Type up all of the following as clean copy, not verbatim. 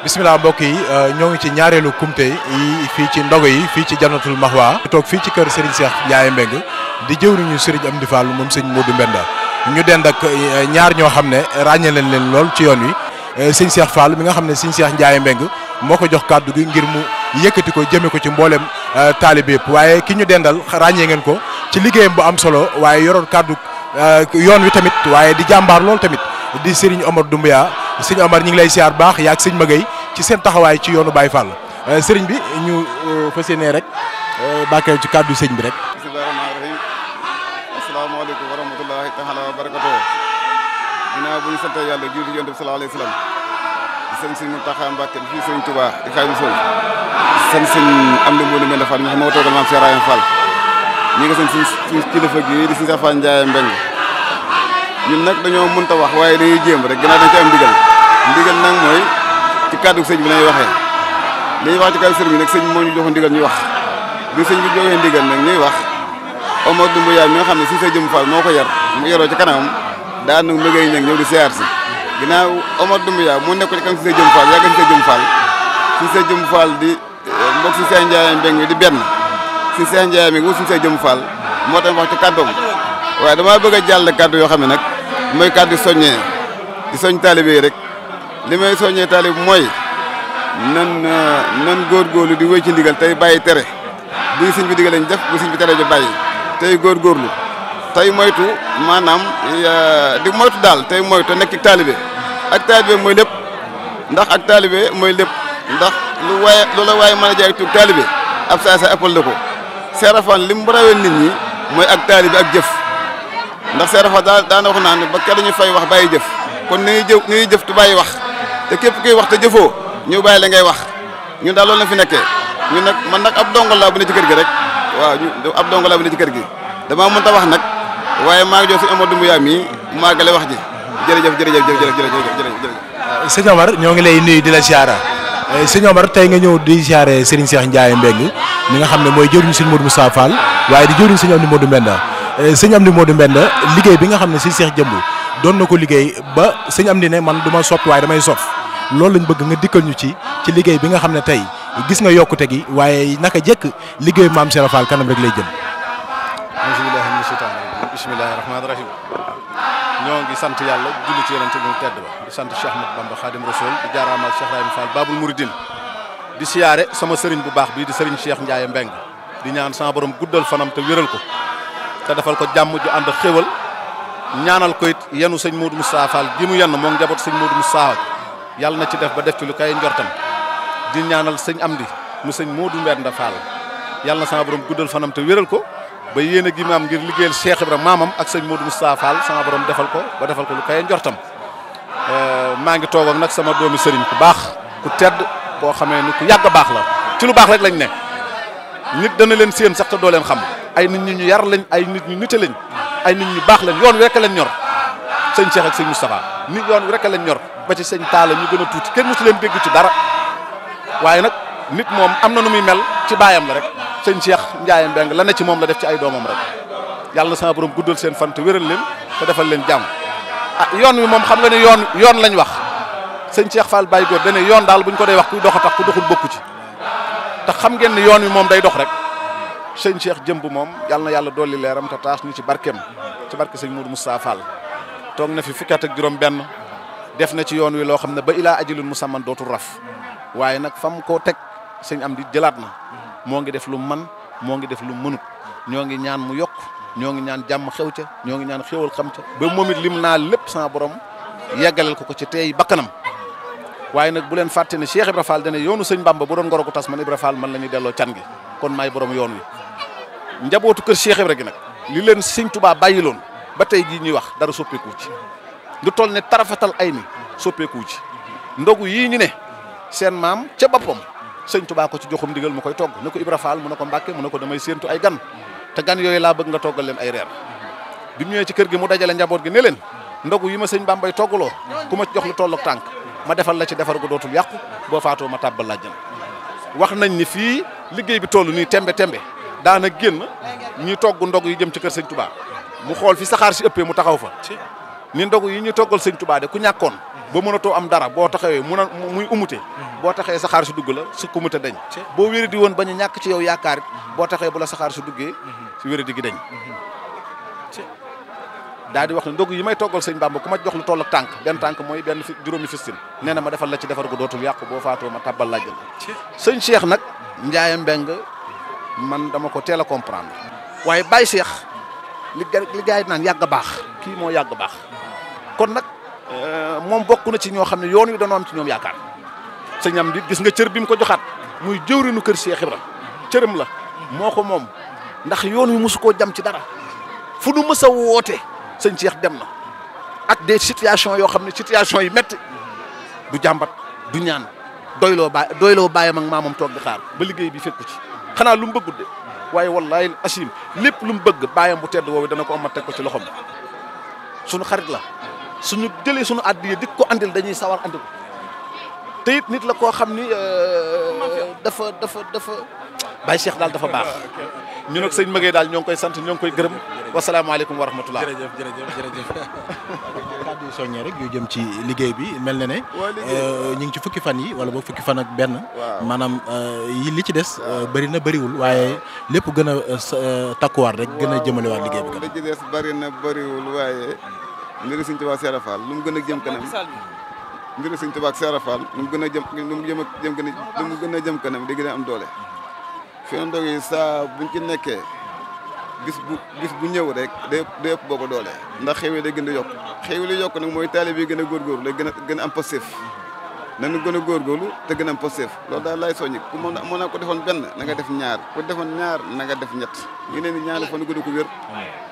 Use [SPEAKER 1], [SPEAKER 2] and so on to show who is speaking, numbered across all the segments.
[SPEAKER 1] bisimilah mbokk yi ñoo ngi ci ñaareelu kumte yi fii ci ndogo yi fii ci Jannatul Mahwa toog fii ci kër Serigne Cheikh Ndiaye Mbengue di jëwriñu Serigne Amdi Fall moom sëñ Modou Mbenda ñu dend ak ñaar ñoo xam ne ràññee leen lool ci yoon wi sëñ Cheikh Fall mi nga xam ne sëñ Cheikh Ndiaye Mbengue moo ko jox kàddu gi ngir mu yëkkati ko jëme ko ci mboolem taalibe yëpp waaye ki ñu dendal ràññee ngeen ko ci liggéeyam bu am solo waaye yoroon kàddu yoon wi tamit waaye di jàmbaar lool tamit di Serigne Omar Doumbia sëñ Omar ñu ngi lay siyaar baax yaa ak sëñ Magay ci seen taxawaay ci yoonu Baye Fall sëriñ bi ñu fas yéenee rek bàkkee ci kàddu sëñ bi rek.
[SPEAKER 2] bismillahi rahmaani rahim asalaamaaleykum wa rahmatullahi taala wa barakatuh ginnaaw bu ñu sant yàlla julli ci Yonent bi sallallahu alayhi wa sallam di sant sëñ Mountakha Mbacké fii sëñ Touba di Xaadimu Rasuul sant sëñ Amdi Modou Mbenda Fall mi xam moo toogal maam Cheikh Rahim Fall ñi nga sant suñ kilifa gi di sëñ Cheikh Ndiaye Mbengue ñun nag dañoo mënta wax waaye dañuy jéem rek ginnaaw dañ ci am ndigal nag mooy ci kàddu sëñ bi lañuy waxee li ñuy wax ci kàddu sëñ bi nag sëñ moo ñu jox ndigal ñu wax bi sëñ bi joxee ndigal nag ñuy wax Omar Doumbia mi nga xam ne si sa jëm Fall moo ko yar mu yoroo ci kanamam daan nag liggéey nag ñëw di siyaar si ginnaaw Omar Doumbia moo nekk ci kanam si sa jëm Fall yàgg si sa jëm Fall si sa jëm Fall di mbokk si Cheikh Ndiaye Mbengue di benn si Cheikh Ndiaye Mbengue wu si sa jëm Fall moo tax wax ci kàddoom waaye damaa bëgg a jàll kàddu yoo xam ne nag mooy kàddu soññee di soñ taalibe yi rek li may soññee taalibe mooy nan góorgóorlu di wéy ci ndigal tey bàyyi tere bu sëñ bi digal lañ def bu sëñ bi tere ñu bàyyi tey góorgóorlu tey moytu maanaam di moytu daal tey moytu nekk ci taalibe ak taalibe mooy lépp ndax ak taalibe mooy lépp ndax lu la waaye mën a jaay tuug taalibe ab saa sa appal la ko seerafaan li mu rawee nit ñi mooy ak taalibe ak jëf ndax seerafa daana wax naa ne ba kenn dañuy fay wax bàyyi jëf kon ni ñuy jëf te bàyyi wax te képp kuy wax te jëfoo ñëw bàyyi la ngay wax ñun daal loolu la fi nekkee ñun nag man nag ab dongo laa bu ne ci kër gi rek waaw ab dongo laa bu ne ci kër gi damaa mënta wax nag waaye maa ngi jox si Omar Doumbia mii maagale wax ji jërëjëf.
[SPEAKER 1] sëñ Omar ñoo ngi lay nuyu di la siyaara sëñ Omar tey nga ñëw di siyaare Serigne Cheikh Ndiaye Mbengue mi nga xam ne mooy jëriñu sëñ Modou Moustapha Fall waaye di jëriñu sëñ Amdi Modou Mbenda sëñ Amdi Modou Mbenda liggéey bi nga xam ne si Cheikh Jëmbu doon na ko liggéey ba sëñ Amdi ne man du ma soppi waaye damay sof loolu lañ bëgg nga dikkal ñu ci liggéey bi nga xam ne tey gis nga yokkute gi waaye naka jekk liggéey maam Cheikh Fall kanam rek lay jëm.
[SPEAKER 3] bismillahi mina shaytaani rajim bismillahi rahmaani rahim ñoo ngi sant yàlla julli ci yonent bu tedd ba di sant Cheikh Ahmadou Bamba Khadim Rasoul di jaaraamal Cheikh Rahim Fall Babul Mouridine di siyaare sama sëriñ bu baax bii di sëriñ Cheikh Ndiaye Mbengue di ñaan sama borom guddal fanam te wéral ko te defal ko jàmm ju ànd xéwal ñaanal ko it yenu sëñ Modou Moustapha Fall gi mu yenn moom njaboot sëñ Modou Moustapha yàlla na ci def ba def ci lu kay njortam di ñaanal sëñ Amdi mu sëñ Modou Mbenda Fall yàlla na sama borom guddal fanam te wéral ko ba yéen a gi maam ngir liggéeyal Cheikh Ibra maamam ak sëñ Modou Moustapha Fall sama borom defal ko ba defal ko lu kay njortam maa ngi toog ak nag sama doomi sëriñ ku baax ku tedd koo xamee ni ku yàgg baax la ci lu baax rek lañ ne nit dana leen séen sax te doo leen xam ay nit ñu yar lañ ay nit ñu nite lañ ay nit ñu baax lañ yoon wi rek lañ ñor sëñ Cheikh ak sëñ Moustapha nit yoon wi rek lañ ñor ba ci sëñ Talla ñu gën a tuuti kenn mosu leen dégg ci dara waaye nag nit moom am na nu muy mel ci baayam la rek sëñ Cheikh Ndiaye Mbengue la ne ci moom la def ci ay doomam rek yàlla na sama borom guddal seen fan te wéral leen te defal leen jàmm yoon wi moom xam nga ne yoon lañ wax sëñ Cheikh Fall Baye Góor dane yoon daal buñ ko dee wax kuy dox a tax ku doxul bokku ci te xam ngeen ne yoon wi moom day dox rek sëñ Cheikh Jëmb moom yàlla na yàlla dolli leeram te taas ñu ci barkeem ci barke sëñ Modou Moustapha Fall toog na fi fukki at ak juróom benn def na ci yoon wi loo xam ne ba ilaa ajilul musamman dootul raf waaye nag fam koo teg sëñ am di jëlaat na moo ngi def lu man moo ngi def lu mënut ñoo ngi ñaan mu yokk ñoo ngi ñaan jàmm xew ca ñoo ngi ñaan xewal xam ca ba moom it lim naa lépp sama borom yeggaleel ko ci tey bakkanam waaye nag bu leen fàtte ne Cheikh Ibra Fall dane yoonu sëñ Bamba bu doon ngoro ko tas man Ibra Fall man la ñuy delloo can gi kon maay borom yoon wi njabootu kër Cheikh Ibra gi nag li leen sëñ Touba bàyyiloon ba tey jii ñuy wax dara soppeeku ci lu toll ne tarafatal ay ni soppeeku ci ndogu yii ñu ne seen maam ca boppam sëñ Touba ko ci joxum ndigal mu koy togg ne ko Ibra Fall mu ne ko Mbàkke mu ne ko damay séentu ay gan te gan yooyu laa bëgg nga toggal leen ay reer bi mu ñëwee ci kër gi mu dajale njaboot gi ne leen ndogu yi ma sëñ Bambay toggaloo ku ma jox lu tollook tànk ma defal la ci defar gu dootul yàqu boo faatoo ma tàbbal làjjan wax nañ ni fii liggéey bi toll nii tembe daana génn ñuy togg ndog yi jëm ci kër sëñ Touba mu xool fi saxaar si ëppee mu taxaw fa ni ndogu yi ñu toggal sëñ Touba de ku ñàkkoon ba mënatoo am dara boo taxawee muy umute boo taxee saxaar si dugg la su kumute dañ boo wéri di woon bañ a ñàkk ci yow yaakaar it boo taxee bu la saxaar si duggee si wéri di gi dañ daal di wax ne ndog yi may toggal sëñ Bamba ku ma jox lu toll ak tànk benn tànk mooy benn juróomi fistin nee na ma defal la ci defar gu dootul yàqu boo faatoo ma tabbal lajjal sëñ Cheikh nag Ndiaye Mbeng man dama ko teel a comprendre waaye Baye Cheikh li gars yi naan yàgg baax kii moo yàgg baax kon nag moom bokk na ci ñoo xam ne yoon wi danoo am ci ñoom yaakaar sëñ am di gis nga cër bi mu ko joxaat muy jëwrinu kër Cheikh Ibra cëram la moo ko moom ndax yoon wi mosu koo jam ci dara fu nu mës a woote sëñ Cheikh dem na ak des situations yoo xam ne situation yi métti du jàmbat du ñaan doyloo bàyyam ak maamam toog di xaar ba liggéey bi fekk ci xanaa lu mu bëggut de waaye wallahi asim lépp lu mu bëgg bàyyam bu tedd woowu dana ko amat teg ko ci loxom suñu xarit la suñu jëlee suñu addiya dik ko andil dañuy sawar andi ko te it nit la koo xam ni dafa Baye Cheikh daal dafa baax ñu nag sëñ Maguette daal ñoo ngi koy sant ñoo ngi koy gërëm wasalaamaaleykum wa rahmatullah
[SPEAKER 1] jërëjëf kàddu yu soññee rek yu jëm ci liggéey bi mel na ne ñu ngi ci fukki fan yi wala boog fukki fan ak benn maanaam yi li ci des bëri na bëriwul waaye lépp gën a takkuwaat rek gën a jëmalewaat liggéey bi
[SPEAKER 2] li ci des bëri na bëriwul waaye mbiri Sëñ Tuubaa Seera Faal lu mu gën a jëm kanam mbiri Sëñ Tuubaa Seera Faal lu mu gën a jëm kanam di gën a am doole fi na ndog yi saa buñ ci nekkee bis bu ñëw rek day ëpp boo ko doole ndax xew yi day gën a yokk xew li yokk nag mooy taalib yi gën a góorgóorlu lay gën a am positif nañu gën a góorgóorlu te gën a am positif loolu daal lay soññi ku mën naa ko defoon benn na nga def ñaar ku defoon ñaar na nga def ñett ñu leen di ñaanal fa nu gën a ko wér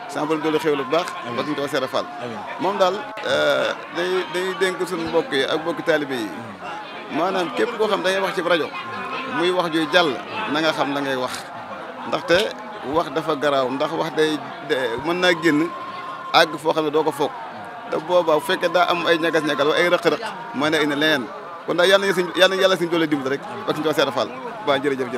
[SPEAKER 2] sambal doole xew lu baax ba Sëñ Tuubaa Seera Faal moom daal day dénk suñu mbokk yi ak mbokki taalibe yi maanaam képp koo xam da ngay wax ci rajo muy wax juy jàll na nga xam la ngay wax ndaxte wax dafa garaaw ndax wax day mën naa génn àgg foo xam ne doo ko foog te boobaa bu fekkee daa am ay ñagas-ñagal wa ay rëq-rëq mën na indi leneen kon daal yàlla na yàlla suñu doole dimbali rek ba Sëñ Tuubaa Seera Faal ba jërëjëf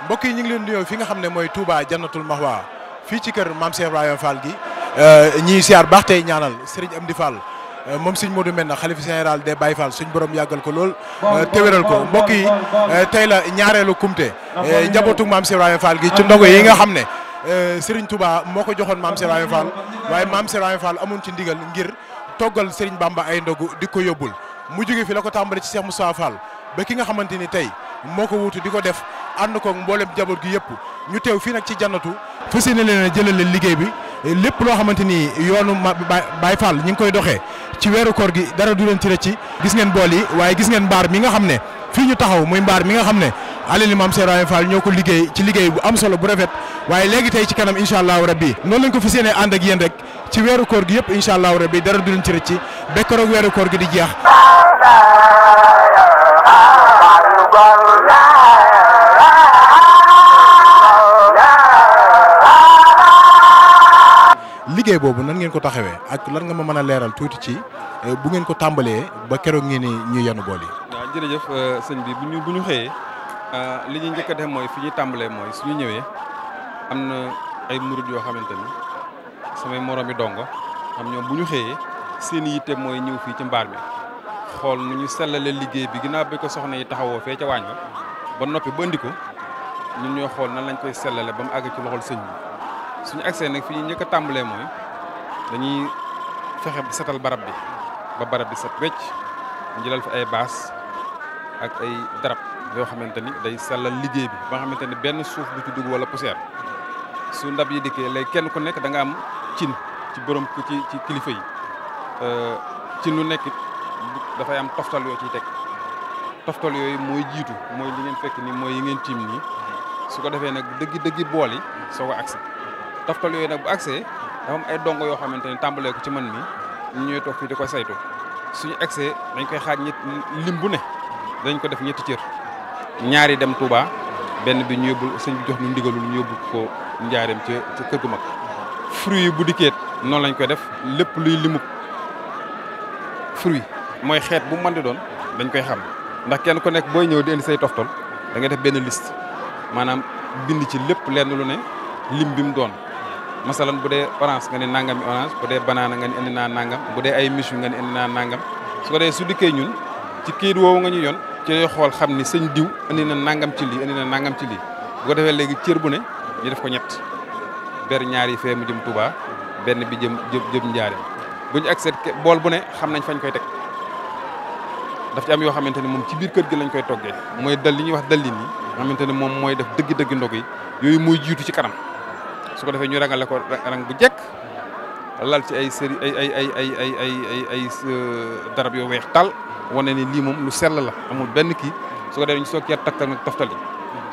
[SPEAKER 1] mbokk yi ñu ngi leen di nuyoo fi nga xam ne mooy Touba Jannatul Mahwa fii ci kër Mame Cheikh Ibrahima Fall gi ñiy siyaar baax tey ñaanal Serigne Amdi Fall moom Serigne Modou Mbenda xalifa général des Baye Fall suñ borom yàggal ko lool téwéral ko mbokk yi tey la ñaareelu kumte njabootu Mame Cheikh Ibrahima Fall gi ci ndogo yi nga xam ne Serigne Touba moo ko joxoon Mame Cheikh Ibrahima Fall waaye Mame Cheikh Ibrahima Fall amoon ci ndigal ngir toggal Serigne Bamba ay ndogu di ko yóbbul mu jóge fi la ko tàmbali ci Cheikh Moustapha Fall ba ki nga xamante ni tey moo ko wuutu di ko def ànd ko mboolem jaboot gi yëpp ñu teew fii nag ci jannatu fas yéene leen a jëlal leen liggéey bi lépp loo xamante ni yoonu Baye Fall ñi ngi koy doxee ci weeru koor gi dara du leen ci rëcc gis ngeen bool yi waaye gis ngeen mbaar mi nga xam ne fii ñu taxaw muy mbaar mi nga xam ne alali maam Cheikh Ibrahima Fall ñoo ko liggéey ci liggéey bu am solo bu rafet waaye léegi tey ci kanam incha allahu rabbi noonu lañ ko fi séenee ànd ak yéen rek ci weeru koor gi yëpp incha allahu rabbi dara du leen ci rëcc ba keroog weeru koor gi di jeex. liggéey boobu nan ngeen ko taxawee ak lan nga ma mën a leeral tuuti ci bu ngeen ko tàmbalee ba keroog ngeen ni ñu yanu bool yi.
[SPEAKER 4] waaw jërëjëf sëñ bi bu ñu xëyee li ñuy njëkk a def mooy fi ñuy tàmbalee mooy suñu ñëwee am na ay murid yoo xamante ni samay moromi dongo am ñoom bu ñu xëyee seen yitte mooy ñëw fii ci mbaar mi xool nu ñu sellale liggéey bi ginnaaw bi ko soxna yi taxawoo fee ca waañ ba noppi ba andi ko ñun ñoo xool nan lañ koy sellale ba mu àgg ci loxol sëñ bi suñu agsee nag fi ñu njëkk a tàmbalee mooy dañuy fexe setal barab bi ba barab bi set wecc ñu jëlal fi ay baas ak ay darab yoo xamante ni day sellal liggéey bi ba nga xamante ni benn suuf bu ci dugg wala poussière su ndab yi dikkee léegi kenn ku nekk da nga am cin ci borom ci kilifa yi cin lu nekk dafay am toftal yoo ciy teg toftal yooyu mooy jiitu mooy li ngeen fekk ni mooy yi ngeen tiim nii su ko defee nag dëggi bool yi soo ko agsi toftal yooyu nag bu agsee dafa am ay dongo yoo xamante ni tàmbalee ko ci man mi ñu ñooy toog fii di ko saytu suñu agsee dañ koy xaaj lim bu ne dañ ko def ñetti cër ñaari dem Touba benn bi ñu yóbbul sëñ bi jox ñu ndigalul ñu yóbbu ko njaareem ca kër gu mag fruit yi bu dikkeet noonu lañ koy def lépp luy limub fruit mooy xeet bu mën di doon dañ koy xam ndax kenn ku nekk booy ñëw di indi say toftal da ngay def benn liste maanaam bind ci lépp lenn lu ne lim bi mu doon masalan bu dee orange nga ne nangami orange bu dee banana nga ne indi naa nangam bu dee ay michu nga ne indi naa nangam su ko dee su dikkee ñun ci kayit woowu nga ñu yoon ci lay xool xam ni sëñ diw indi na nangam ci lii indi na nangam ci lii bu ko defee léegi cër bu ne ñu def ko ñett ber ñaari fee mu jëm Touba benn bi jëm Njaareem bu ñu accès bool bu ne xam nañ fañ koy teg daf ci am yoo xamante ni moom ci biir kër gi lañ koy toggee mooy dal li ñuy wax dallin yi nga xamante ne moom mooy def dëgg-dëgg ndog yi yooyu mooy jiitu ci kanam su ko defee ñu rangale ko rang bu jekk lal ci ay séri ay darab yoo weex tal wane ni lii moom lu sell la amul benn kii su ko defee ñu soog cee taktal nag toftal yi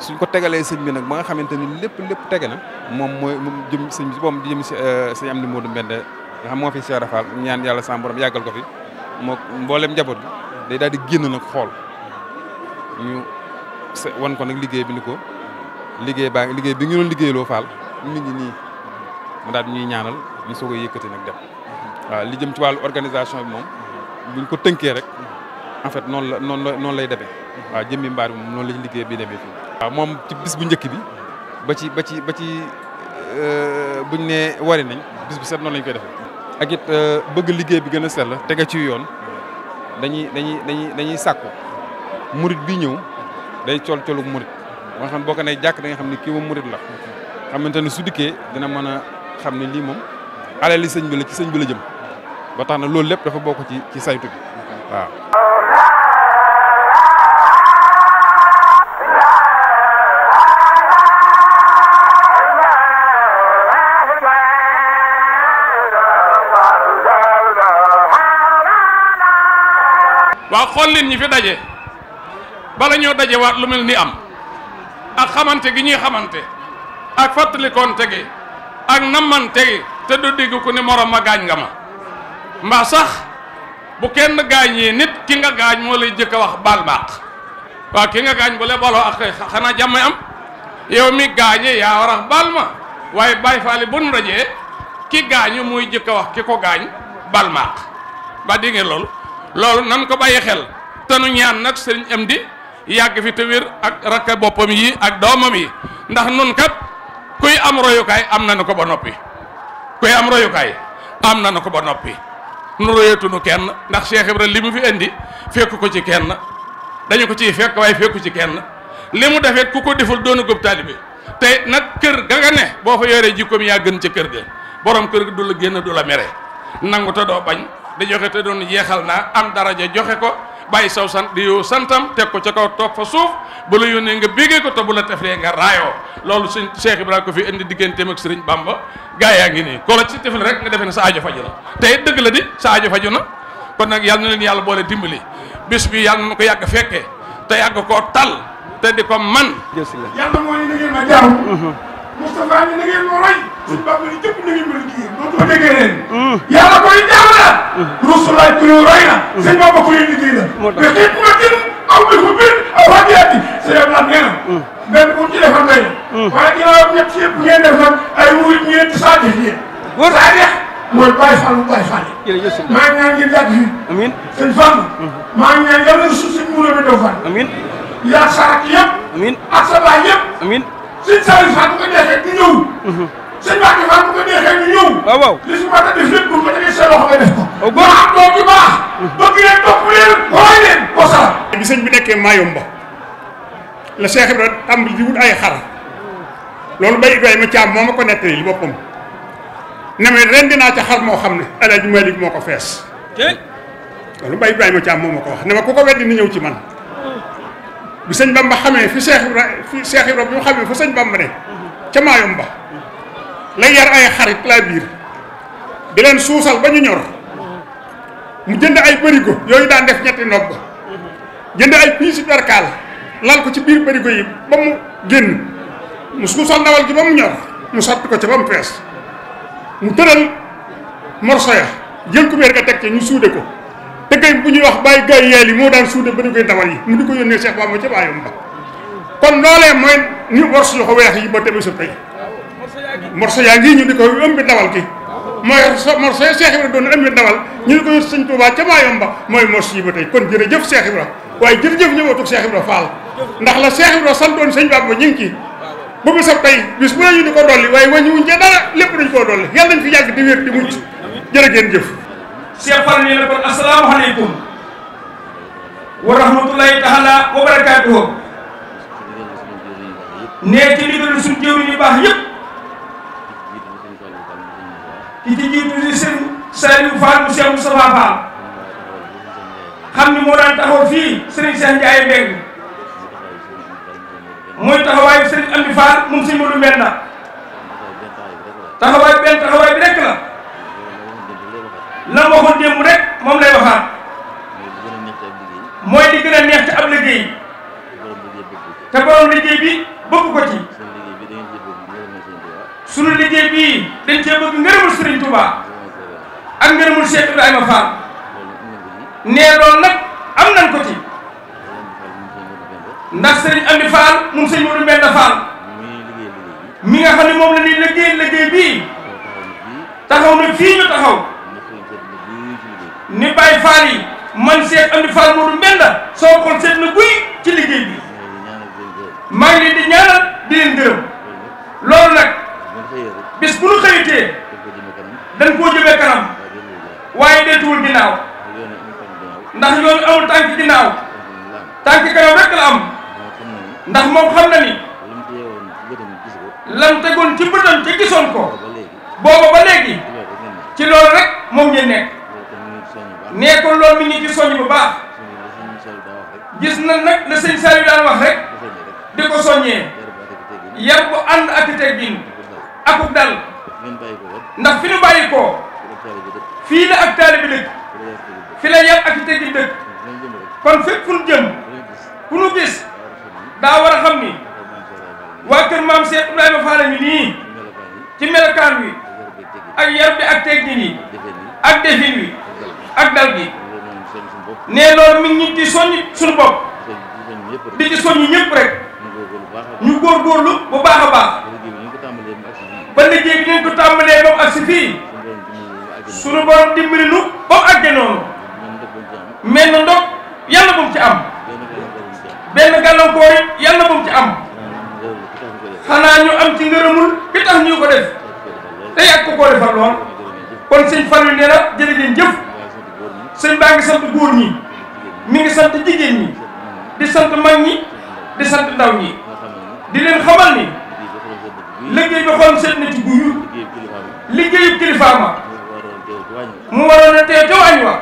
[SPEAKER 4] suñ ko tegalee sëñ bi nag ba nga xamante ni lépp tege na moom jëm sëñ bi moom di jëm si sëñ Amdi Modou Mbende nga xam moo fi Cheikh Rafal ñaan yàlla sama borom yàggal ko fi moo mboolem njaboot bi day daal di génn nag xool ñu wan ko nag liggéey bi ni ko liggéey bi ngi doon liggéeyloo Fall mi ngi nii mu daal ñuy ñaanal ñu soog a yëkkati nag dem waaw li jëm ci wàllu organisation bi moom buñ ko tënkee rek en fait noonu lay demee waaw jëmmi mbaar bi moom noonu lañ liggéey bi demee fii. waaw moom ci bis bu njëkk bi ba ci buñ ne wari nañ bis bu set noonu lañ koy defee. ak it bëgg liggéey bi gën a sell tege ci yoon dañuy sàkku murit bi ñëw day colu murit ba nga xam boo ko nee jàkk da nga xam ni kii moom murit la xamante ne su dikkee dina mën a xam ne lii moom alali sëñ bi la ci sëñ bi la jëm ba tax na loolu lépp dafa bokk ci saytu bi waaw.
[SPEAKER 5] waaw xool leen ñi fi daje bala ñoo daje waat lu mel ni am ak xamante gi ñuy xamante ak fàttalikoonte gi ak nammante gi te du digg ku ne morom ma gaañ nga ma mbaa sax bu kenn gaañee nit ki nga gaañ moo lay jëkk a wax baal baax waaw ki nga gaañ bu le baloo ak xanaa jàmm am yow mi gaañe yaa war a baal ma waaye Baay Faal bu nu dajee ki gaañu muy jëkk a wax ki ko gaañ baal maax ba di ngeen loolu nan ko bàyyi xel te nu ñaan nag sëriñ Amdi yàgg fi te wér ak rakka boppam yi ak doomam yi ndax nun kat kuy am royukaay am nañu ko ba noppi kuy am royukaay am nañu ko ba noppi nu royatunu kenn ndax Cheikh Ibra li mu fi indi fekk ko ci kenn dañu ko ciy fekk waaye fekku ci kenn li mu defet ku ko deful doonu góob taalibe te nag kër ga nga ne boo fa yoree jikkoom yaa gën ca kër ga borom kër ga du la génn du la mere nangu te doo bañ da joxe te doon yeexal naa am daraja joxe ko bàyyi saw sant di yow santam teg ko ca kaw toog fa suuf bu la yónnee nga bégee ko te bu la teflee nga raayoo loolu suñ Cheikh Ibrahima ko fi indi digganteem ak Sëriñ Bamba gaa yaa ngi nii ko la ci tefle rek nga defee ne sa aajo faju na te it dëgg la di sa aajo faju na kon nag yàlla na leen yàlla boole dimbali bis bi yàlla na ko yàgg fekkee te yàgg koo tal te di ko man
[SPEAKER 6] yàlla moo ne na ngeen ma jaamu Moustapha ni na ngeen ma roy suñu bàb ni jëpp na ngeen ma liggéey dootoo déggee leen yàlla koy jaam la Rasulaay ku ñu roy na sëñ Bamba ku ñuy liggéey la mais xëy ma gën aw bi ko biir aw wajiyaati sëñ Abdoulaye nee na benn bu ci defal ngay waaye ginnaaw ñett yëpp ngeen def nag ay murit ñeent saadix yéen saadix mooy Baye Fall Baye Fall maa ngi ñaan ngeen yàgg fi amiin sëñ Fall maa ngi ñaan yàlla suuf sëñ Mourou bi daw fan amiin yaa sarak yëpp amiin ak sa baay yëpp amiin sëñ Saliou Fall bu ko neexee ñu ñëw sëñ Mbacke Fall bu ko neexee ñu ñëw waaw li si war a def lépp bu ko defee sa loxo nga def ko moo am doom bi baax bëgg leen topp leen roy leen wasalaam
[SPEAKER 7] bi sëñ bi nekkee Mayumba la Cheikh Ibrahima tàmbali di wut ay xar loolu Baye Ibrahima Thiam moo ma ko nettali li boppam ne ma ren dinaa ca xar moo xam ne El Hadj Malick moo ko fees loolu Baye Ibrahima Thiam moo ma ko wax ne ma ku ko weddi ni ñëw ci man bi sëñ Bamba xamee fi Cheikh Ibrahima bi mu xamee fa sëñ Bamba ne ca Mayumba lay yar ay xarit laa biir di leen suusal ba ñu ñor mu jënd ay bërigo yooyu daan def ñetti nopp jënd ay piisi perkaal lal ko ci biir bërigo yi ba mu génn mu suusal ndawal gi ba mu ñor mu sotti ko ca ba mu fees mu tëral morso ya jël kubéer ga teg ca ñu suude ko te gay bu ñuy wax bàyyi gay yeel yi moo daan suude bërigo yi ndawal yi mu di ko yónnee Cheikh Bamba ca Mayumba kon loolee mooy ni morso yu ko weex yi ba tebe sa tey morso yaa ngi ñu di ko ëmbi ndawal gi mooy morso yi Cheikh Ibrahima doon ëmbi ndawal ñu di ko yót sëñ Touba ca Mayumba mooy morso yi ba tey kon jërëjëf Cheikh Ibrahima waaye jërëjëf ñëwatu Cheikh Ibrahima Fall ndax la Cheikh Ibrahima santoon sëñ Bamba ñu ngi ci ba mu sab tey bis bu ñu di ko dolli waaye wàññi wuñ ca dara lépp dañ koo dolli yàlla nañ fi yàgg di wér di mucc jërë ngeen jëf
[SPEAKER 8] Cheikh Fall nee na kon asalaamaaleykum wa rahmatulahi taala wa barakaatuhu nee ci ndigalu suñu jëwriñ yu baax yëpp ki ci jiitu di sëñ Saliou Fall mu Cheikh Moustapha Fall xam ni moo daan taxaw fii Serigne Cheikh Ndiaye Mbengue mooy taxawaayu Serigne Amdi Fall moom sëñ Modou Mbenda taxawaay benn taxawaay bi rek la waxoon démb rek moom lay waxaat mooy di gën a neex ci ab liggéey te borom liggéey bi bëgg ko ci sunu liggéey bii dañ cee bëgg ngërëmul Serigne Touba ak ngërëmul Cheikh Ibrahima Fall nee loolu nag am nañ ko ci ndax Serigne Amdi Fall moom sëñ Modou Mbenda Fall mi nga xam ne moom la ñuy liggéey bii taxaw na fii ñu taxaw ni Baye Fall yi man Cheikh Amdi Fall Modou Mbenda soo xool seet na guy ci liggéey bi maa ngi leen di ñaanal di leen gërëm loolu nag bis bu nu xëyitee dañ koo jëmee kanam waaye deetuwul ginnaaw ndax yoonu amul tànk ginnaaw tànk kanam rek la am ndax moom xam na ni lam tegoon ci bëtam te gisoon ko booba ba léegi ci loolu rek moom ngeen nekk nee ko loolu mi ngi ci soññ bu baax gis na nag la sëñ Saliou daan wax rek di ko soññee yar bu ànd ak teggin akub dal ndax fi nu bàyyi koo fii la ak taalibe bi dëkk fi la yar ak teggin dëkk kon fépp fu nu jëm ku nu gis daa war a xam ni waa kër maam Cheikh Ibrahima Fall mi nii ci melokaan wi ak yar bi ak teggin yi ak defin wi ak dal gi nee loolu mi ngi di soññ suñu bopp di ci soññ ñëpp rek ñu góorgóorlu bu baax a baax ba liggéey bi ñu ko tàmbalee moom ak si fii suñu borom dimbali nu ba mu àggee noonu mel na ndox yàlla bu mu ci am benn gàllankoor it yàlla bu mu ci am xanaa ñu am ci ngërëmul bi tax ñu ko def te yàgg ko koo defal lool kon sëñ Fallou nee na jërë ngeen jëf sëñ baa ngi sant góor ñi mi ngi sant jigéen ñi di sant mag ñi di sant ndaw ñi di leen xamal ni liggéey bi xool seet na ci guyu liggéeyu kilifaama mu waroon a teew ca waañ wa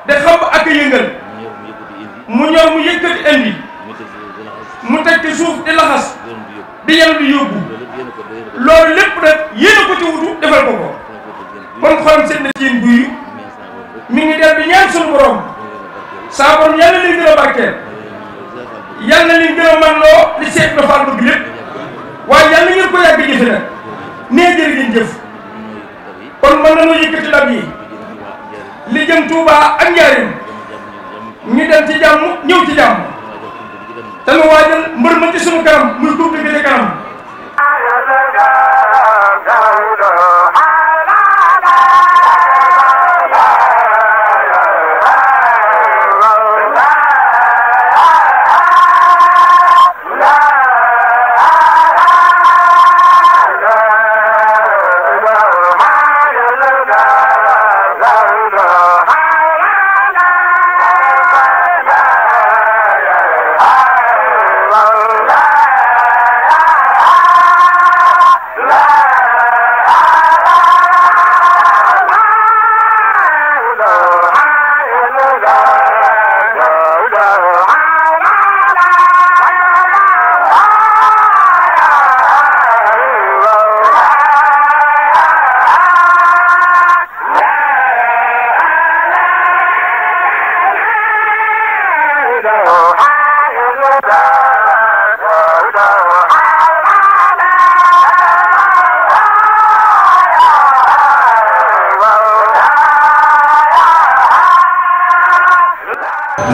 [SPEAKER 8] de xam ak yëngal yenu di yóbbu loolu lépp nag yéen a ko ci wutu defal ko ko kon xolam seen na ci yéen guy mi ngi del di ñaan suñu borom saa borom yàlla leen gën a barkeel yàlla leen gën a man loo li seet na faal bëgg lépp waaye yàlla ngeen ko yàgg jëfe nag nee jërë ngeen jëf kon mën nañoo yëkkati ndab yi li jëm Touba ak Njaaréem ñu dem ci jàmm ñëw ci jàmm te nu waajal mbër ma ci sunu kanam muy coupe bi ci kanam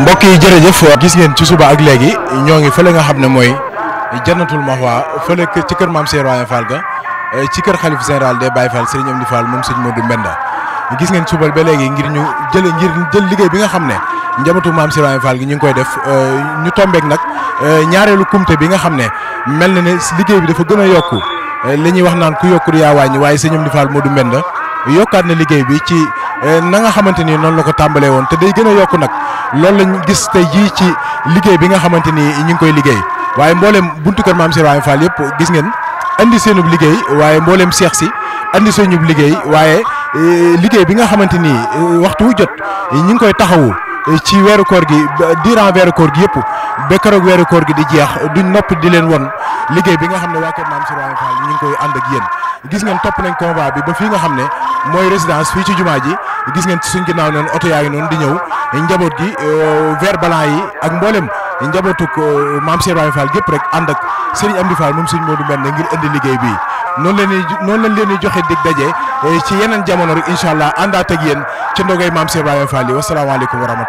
[SPEAKER 1] mbokk yi jërëjëf gis ngeen ci suba ak léegi ñoo ngi fële nga xam ne mooy Jannatul Mahwa fële ci kër maam Cheikh Ibrahima Fall ga ci kër xalif général des Baye Fall Serigne Amdi Fall moom sëñ Modou Mbenda gis ngeen subal ba léegi ngir jël liggéey bi nga xam ne njabootu maam Cheikh Ibrahima Fall gi ñu ngi koy def ñu tombeek nag ñaareelu kumte bi nga xam ne mel na ne liggéey bi dafa gën a yokku li ñuy wax naan ku yokku yaa wàññi waaye sëñ Amdi Fall Modou Mbenda yokkaat na liggéey bi ci na nga xamante ni noonu la ko tàmbalee woon te day gën a yokku nag loolu lañ gis tey jii ci liggéey bi nga xamante ni ñu ngi koy liggéey waaye mboolem buntu kër maam Cheikh Ibrahima Fall yëpp gis ngeen andi seenub liggéey waaye mboolem seex si andi seenub liggéey waaye liggéey bi nga xamante ni waxtu wu jot ñu ngi koy taxawu ci weeru koor gi durant weeru koor gi yëpp ba keroog weeru koor gi di jeex duñ noppi di leen won liggéey bi nga xam ne waa kër maam Cheikh Ibrahima Fall ñu ngi koy ànd ak yéen gis ngeen topp nañ convoi bi ba fii nga xam ne mooy résidence fii ci jumaa ji gis ngeen ci suñ ginnaaw noonu oto yaa ngi noonu di ñëw njaboot gi vert blanc yi ak mboolem njabootuk maam Cheikh Ibrahima Fall gépp rek ànd ak Serigne Amdi Fall moom Serigne Modou Mbenda ngir indi liggéey bii noonu lañ leen di joxe dig daje ci yeneen jamono rek incha allah àndaat ak yéen ci ndogay maam Cheikh Ibrahima Fall yi wasalaamaaleykum wa rahmatulah